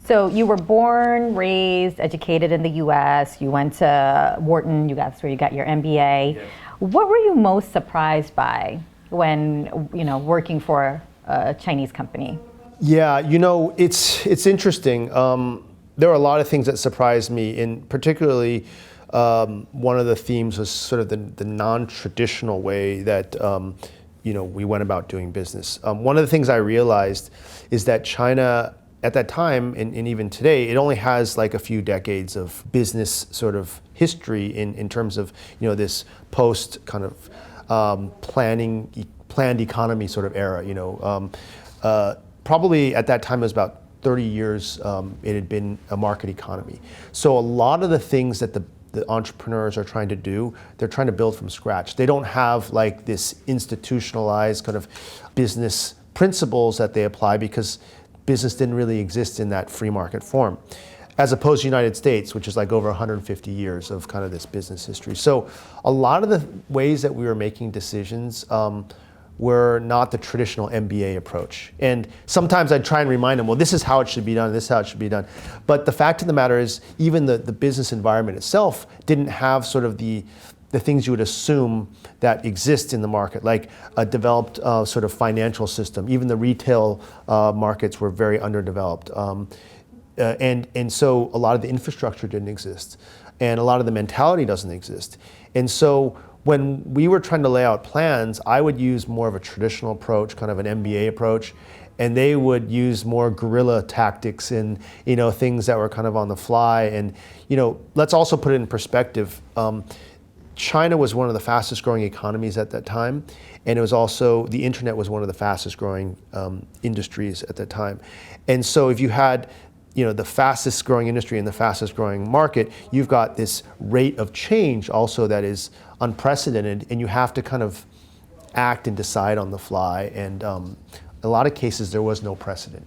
So you were born, raised, educated in the U.S. You went to Wharton. That's where you got your MBA. Yes. What were you most surprised by when working for a Chinese company? Yeah, it's interesting. There were a lot of things that surprised me, and particularly one of the themes was sort of the non-traditional way that we went about doing business. One of the things I realized is that China, at that time, and even today, it only has like a few decades of business sort of history in terms of this post kind of planned economy sort of era. Probably at that time it was about 30 years it had been a market economy. So a lot of the things that the entrepreneurs are trying to do, they're trying to build from scratch. They don't have like this institutionalized kind of business principles that they apply because business didn't really exist in that free market form, as opposed to the United States, which is like over 150 years of kind of this business history. So a lot of the ways that we were making decisions were not the traditional MBA approach. And sometimes I'd try and remind them, well, this is how it should be done, this is how it should be done. But the fact of the matter is, even the business environment itself didn't have sort of the things you would assume that exist in the market, like a developed sort of financial system. Even the retail markets were very underdeveloped. And so a lot of the infrastructure didn't exist. And a lot of the mentality doesn't exist. And so when we were trying to lay out plans, I would use more of a traditional approach, kind of an MBA approach, and they would use more guerrilla tactics and things that were kind of on the fly. And let's also put it in perspective. China was one of the fastest growing economies at that time, and it was also, the internet was one of the fastest growing industries at that time. And so if you had the fastest growing industry and the fastest growing market, you've got this rate of change also that is unprecedented, and you have to kind of act and decide on the fly. And a lot of cases there was no precedent.